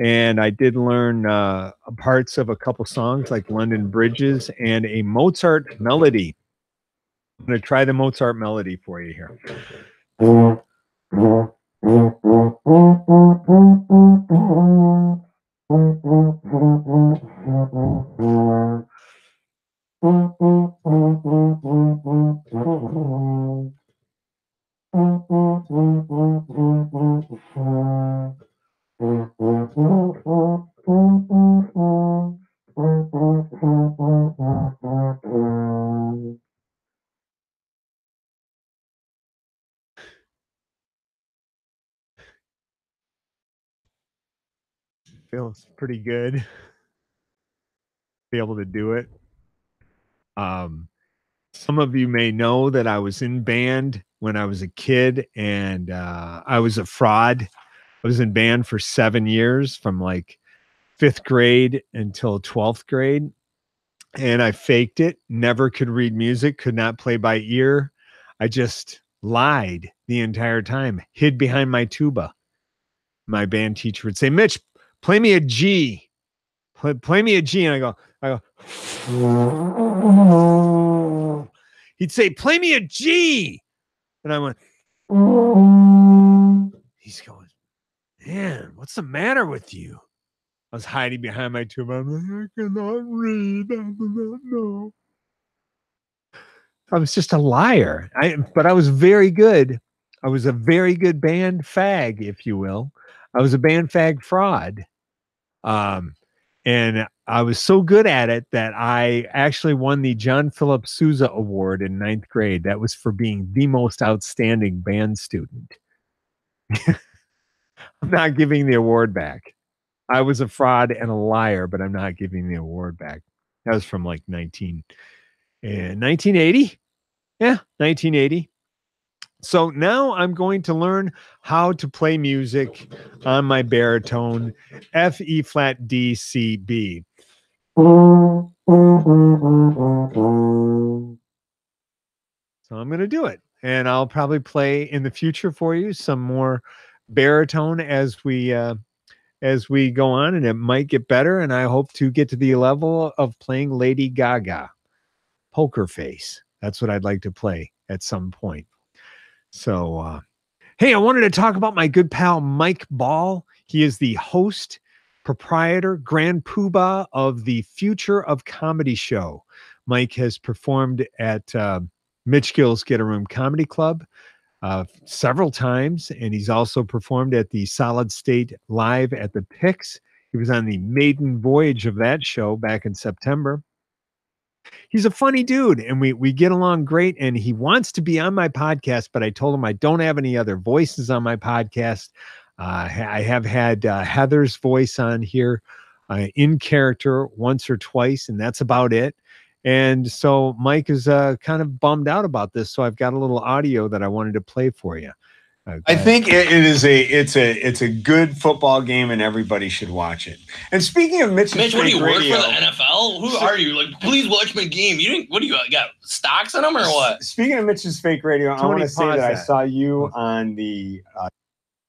And I did learn parts of a couple songs like London Bridges and a Mozart melody. I'm going to try the Mozart melody for you here. Feels pretty good. Be able to do it. Some of you may know that I was in band when I was a kid, and I was a fraud. I was in band for 7 years, from like 5th grade until 12th grade. And I faked it, never could read music, could not play by ear. I just lied the entire time, hid behind my tuba. My band teacher would say, Mitch, play me a G. Play me a G. And I go, he'd say, play me a G. And I went, he's going, man, what's the matter with you? I was hiding behind my tuba. I'm like, I cannot read. I do not know. I was just a liar. But I was very good. I was a very good band fag, if you will. I was a band fag fraud. And I was so good at it that I actually won the John Philip Sousa Award in 9th grade. That was for being the most outstanding band student. I'm not giving the award back. I was a fraud and a liar, but I'm not giving the award back. That was from like 1980. Yeah, 1980. So now I'm going to learn how to play music on my baritone, F, E flat, D, C, B. So I'm going to do it, and I'll probably play in the future for you some more baritone as we go on, and it might get better. And I hope to get to the level of playing Lady Gaga, Poker Face. That's what I'd like to play at some point. So, hey, I wanted to talk about my good pal, Mike Ball. He is the host, proprietor, grand poobah of the Future of Comedy show. Mike has performed at Mitch Gill's Get a Room Comedy Club several times, and he's also performed at the Solid State Live at the Pix. He was on the maiden voyage of that show back in September. He's a funny dude, and we get along great, and he wants to be on my podcast, but I told him I don't have any other voices on my podcast. I have had Heather's voice on here in character once or twice, and that's about it. And so Mike is kind of bummed out about this, so I've got a little audio that I wanted to play for you. I think it's a good football game, and everybody should watch it. And speaking of Mitch, what do you work for the NFL? Who are you? Like, please watch my game. You didn't? What do you got? Stocks in them or what? Speaking of Mitch's Fake Radio, I want to say that I saw you on the.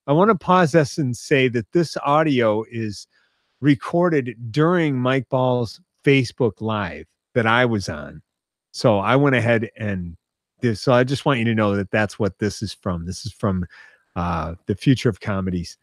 I want to pause this and say that this audio is recorded during Mike Ball's Facebook Live that I was on. So I went ahead and this. So I just want you to know that that's what this is from. This is from the Future of Comedy's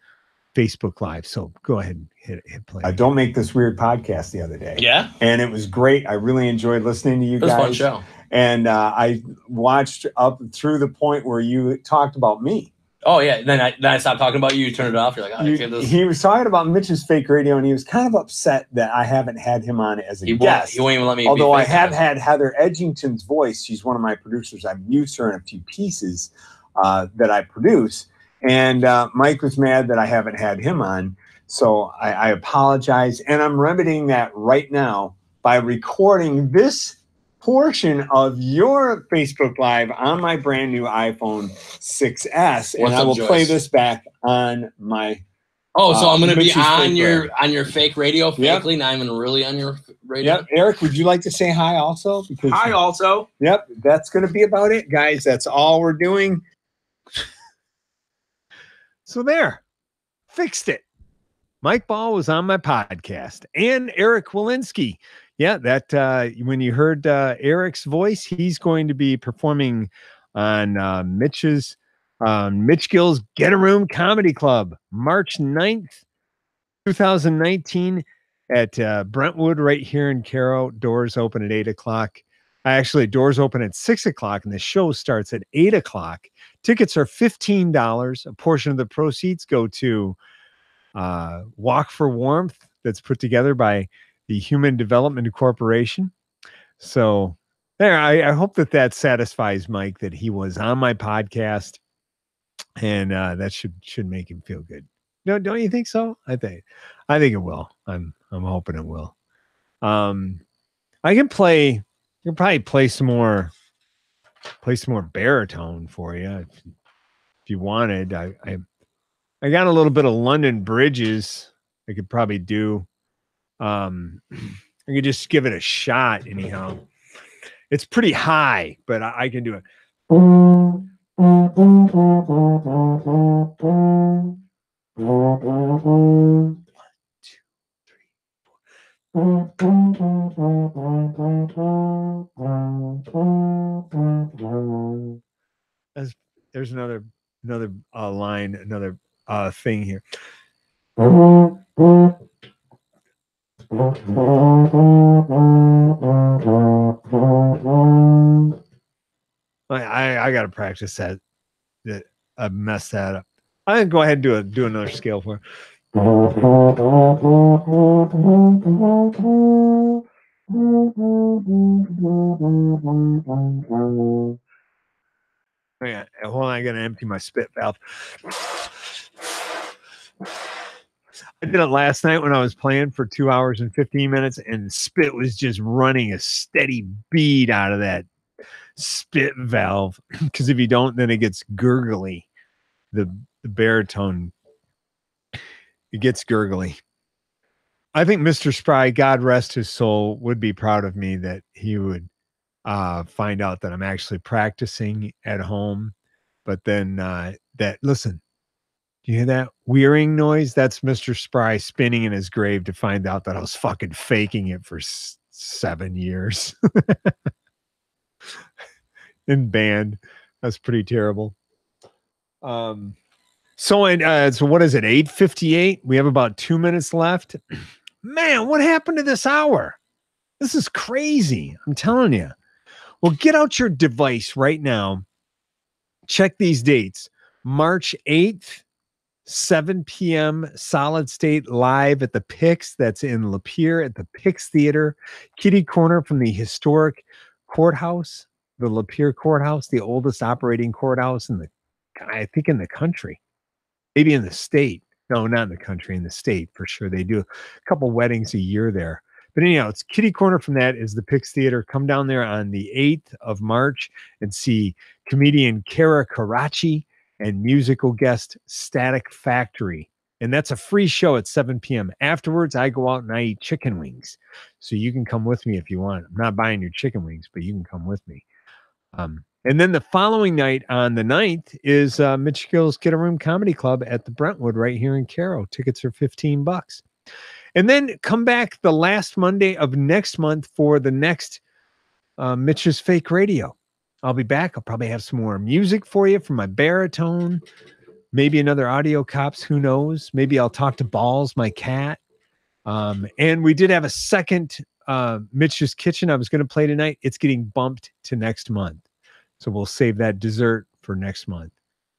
Facebook Live. So go ahead and hit play. Don't Make This Weird podcast the other day. Yeah. And it was great. I really enjoyed listening to you guys. It was a fun show. And I watched up through the point where you talked about me. Oh, yeah. Then I stopped talking about you. You turned it off. You're like, oh, he was talking about Mitch's Fake Radio, and he was kind of upset that I haven't had him on as a guest. He won't even let me. Although I have had Heather Edgington's voice. She's one of my producers. I've used her in a few pieces that I produce. And Mike was mad that I haven't had him on. So I apologize. And I'm remedying that right now by recording this portion of your Facebook Live on my brand new iPhone 6S. And I will play this back on my so I'm going to be on your fake radio fakely, not even really on your radio. Yep. Eric, would you like to say hi also? Because, hi also. Yep. That's going to be about it, guys. That's all we're doing. So there. Fixed it. Mike Ball was on my podcast, and Eric Walensky. Yeah, that when you heard Eric's voice, he's going to be performing on Mitch Gill's Get a Room Comedy Club, March 9th, 2019 at Brentwood right here in Caro. Doors open at 8 o'clock. Actually, doors open at 6 o'clock, and the show starts at 8 o'clock. Tickets are $15. A portion of the proceeds go to Walk for Warmth that's put together by the Human Development Corporation. So there, I hope that satisfies Mike that he was on my podcast, and that should make him feel good. No, don't you think so? I think it will. I'm hoping it will. I can probably play some more baritone for you if you wanted. I got a little bit of London Bridges I could probably do. I could just give it a shot anyhow. It's pretty high, but I can do it. There's another line, another thing here. I got to practice that. I messed that up. I can go ahead and do another scale for it. Yeah, hold on, I gotta empty my spit valve. I did it last night when I was playing for 2 hours and 15 minutes, and spit was just running a steady bead out of that spit valve. Because if you don't, then it gets gurgly. The baritone, it gets gurgly. I think Mr. Spry, God rest his soul, would be proud of me that he would find out that I'm actually practicing at home. But then listen, do you hear that whirring noise? That's Mr. Spry spinning in his grave to find out that I was fucking faking it for 7 years. In band. That's pretty terrible. So what is it? 8:58. We have about 2 minutes left. Man, what happened to this hour? This is crazy. I'm telling you. Well, get out your device right now. Check these dates. March 8th, 7 p.m. Solid State live at the Pix. That's in Lapeer at the Pix Theater. Kitty corner from the historic courthouse, the Lapeer Courthouse, the oldest operating courthouse in the country. Maybe in the state. No, not in the country, in the state for sure. They do a couple weddings a year there. But anyhow, it's kitty corner from that is the Pix Theater. Come down there on the 8th of March and see comedian Kara Karachi and musical guest Static Factory. And that's a free show at 7 p.m. Afterwards, I go out and I eat chicken wings. So you can come with me if you want. I'm not buying your chicken wings, but you can come with me. And then the following night on the 9th is Mitch Gill's Get a Room Comedy Club at the Brentwood right here in Caro. Tickets are $15. And then come back the last Monday of next month for the next Mitch's Fake Radio. I'll be back. I'll probably have some more music for you from my baritone. maybe another Audio Cops. Who knows? Maybe I'll talk to Balls, my cat. And we did have a second Mitch's Kitchen I was going to play tonight. It's getting bumped to next month. So we'll save that dessert for next month.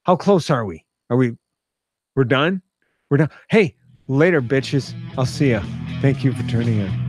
How close are we? We're done? We're done. Hey, later, bitches. I'll see ya. Thank you for tuning in.